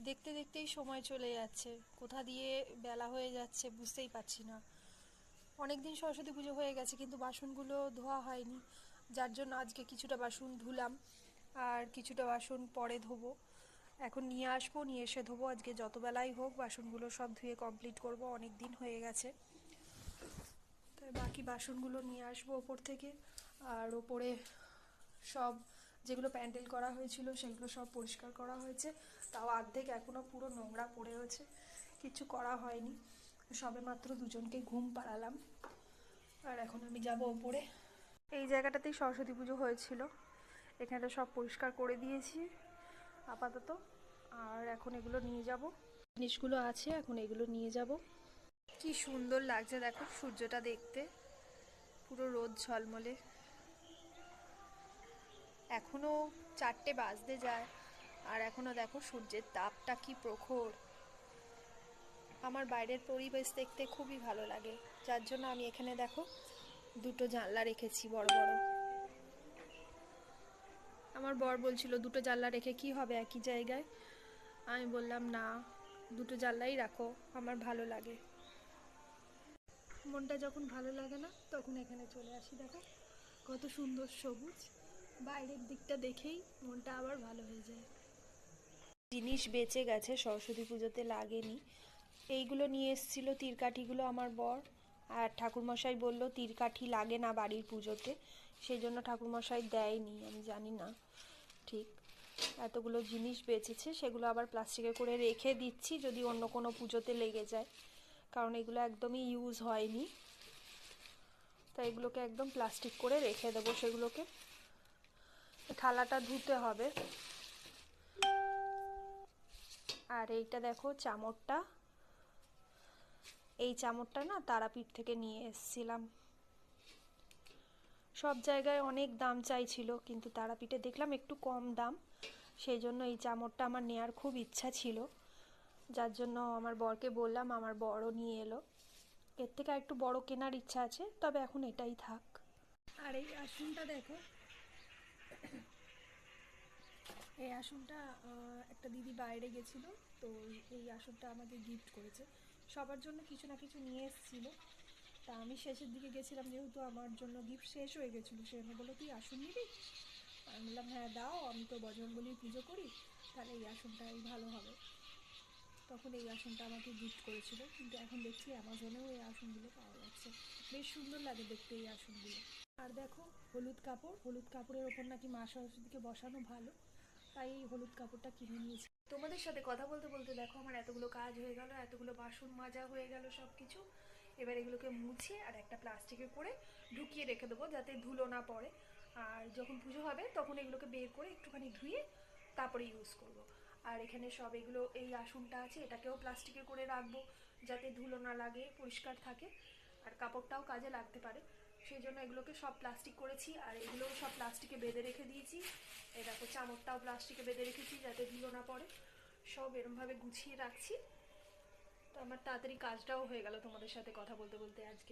দেখতে দেখতেই সময় চলে যাচ্ছে, কোথা দিয়ে বেলা হয়ে যাচ্ছে বুঝতেই পারছি না। অনেক দিন সরস্বতী পুজো হয়ে গেছে কিন্তু বাসনগুলো ধোয়া হয়নি, যার জন্য আজকে কিছুটা বাসন ধুলাম আর কিছুটা বাসন পরে ধোবো। এখন নিয়ে আসবো, নিয়ে এসে ধোবো। আজকে যত বেলাই হোক বাসনগুলো সব ধুয়ে কমপ্লিট করব, অনেক দিন হয়ে গেছে। তাই বাকি বাসনগুলো নিয়ে আসবো ওপর থেকে। আর ওপরে সব যেগুলো প্যান্ডেল করা হয়েছিল সেগুলো সব পরিষ্কার করা হয়েছে, তাও অর্ধেক এখনও পুরো নোংরা পড়ে আছে, কিছু করা হয়নি। সবে মাত্র দুজনকে ঘুম পাড়ালাম আর এখন আমি যাব ওপরে। এই জায়গাটাতেই সরস্বতী পুজো হয়েছিল, এখানটা সব পরিষ্কার করে দিয়েছি আপাতত। আর এখন এগুলো নিয়ে যাব, জিনিসগুলো আছে এখন এগুলো নিয়ে যাব। কি সুন্দর লাগছে দেখো সূর্যটা দেখতে, পুরো রোদ ঝলমলে। এখনো 4টে বাজতে যায় আর এখনো দেখো সূর্যের তাপটা কি প্রখর। আমার বাইরের পরিবেশ দেখতে খুবই ভালো লাগে, যার জন্য আমি এখানে দেখো দুটো জানলা রেখেছি বড় বড়। আমার বর বলছিল দুটো জানলা রেখে কি হবে একই জায়গায়, আমি বললাম না, দুটো জানলাই রাখো, আমার ভালো লাগে। মনটা যখন ভালো লাগে না তখন এখানে চলে আসি। দেখো কত সুন্দর সবুজ, বাইরের দিকটা দেখেই মনটা আবার ভালো হয়ে যায়। জিনিস বেঁচে গেছে, সরস্বতী পুজোতে লাগেনি, এইগুলো নিয়ে এসেছিলো তীরকাঠিগুলো আমার বর। আর ঠাকুরমশাই বলল তীরকাঠি লাগে না বাড়ির পুজোতে, সেই জন্য ঠাকুরমশাই দেয়নি, আমি জানি না ঠিক। এতগুলো জিনিস বেঁচেছে, সেগুলো আবার প্লাস্টিকে করে রেখে দিচ্ছি যদি অন্য কোনো পুজোতে লেগে যায়, কারণ এগুলো একদমই ইউজ হয়নি। তাই এগুলোকে একদম প্লাস্টিক করে রেখে দেবো। সেগুলোকে থালাটা ধুতে হবে। আর এইটা দেখো চামচটা, এই চামচটা না তারাপীঠ থেকে নিয়ে এসেছিলাম। সব জায়গায় অনেক দাম চাইছিল কিন্তু তারাপীঠে দেখলাম একটু কম দাম, সেই জন্য এই চামচটা আমার নেওয়ার খুব ইচ্ছা ছিল, যার জন্য আমার বরকে বললাম, আমার বড়ও নিয়ে এলো। এর থেকে একটু বড় কেনার ইচ্ছা আছে, তবে এখন এটাই থাক। আর এই আসনটা দেখো, এই আসনটা একটা দিদি বাইরে গেছিলো, তো এই আসনটা আমাকে গিফট করেছে। সবার জন্য কিছু না কিছু নিয়ে এসেছিলো, তা আমি শেষের দিকে গেছিলাম যেহেতু আমার জন্য গিফট শেষ হয়ে গেছিলো, সে এনে বললো তুই আসন নিবি? আমি বললাম হ্যাঁ দাও, আমি তো বজরংবলীর পুজো করি, তাহলে এই আসনটাই ভালো হবে। তখন এই আসনটা আমাকে গিফট করেছিল, কিন্তু এখন দেখছি অ্যামাজনেও এই আসনগুলো পাওয়া যাচ্ছে, বেশ সুন্দর লাগে দেখতে এই আসনগুলো। আর দেখো হলুদ কাপড়, হলুদ কাপড়ের ওপর নাকি মা সরস্বতীকে বসানো ভালো, তাই এই হলুদ কাপড়টা কিনে নিয়েছি। তোমাদের সাথে কথা বলতে বলতে দেখো আমার এতগুলো কাজ হয়ে গেল, এতগুলো বাসন মাজা হয়ে গেল সব কিছু। এবার এগুলোকে মুছে আর একটা প্লাস্টিকে করে ঢুকিয়ে রেখে দেবো যাতে ধুলো না পড়ে। আর যখন পুজো হবে তখন এগুলোকে বের করে একটুখানি ধুয়ে তারপরে ইউজ করব। আর এখানে সব এগুলো, এই আসনটা আছে এটাকেও প্লাস্টিকে করে রাখবো যাতে ধুলো না লাগে, পরিষ্কার থাকে আর কাপড়টাও কাজে লাগতে পারে, সেই জন্য এগুলোকে সব প্লাস্টিক করেছি। আর এগুলোও সব প্লাস্টিকে বেঁধে রেখে দিয়েছি। এই দেখো চামচটাও প্লাস্টিকে বেঁধে রেখেছি যাতে ধুলো না পড়ে, সব এরমভাবে গুছিয়ে রাখছি। তো আমার তাড়াতাড়ি কাজটাও হয়ে গেল তোমাদের সাথে কথা বলতে বলতে আজকে।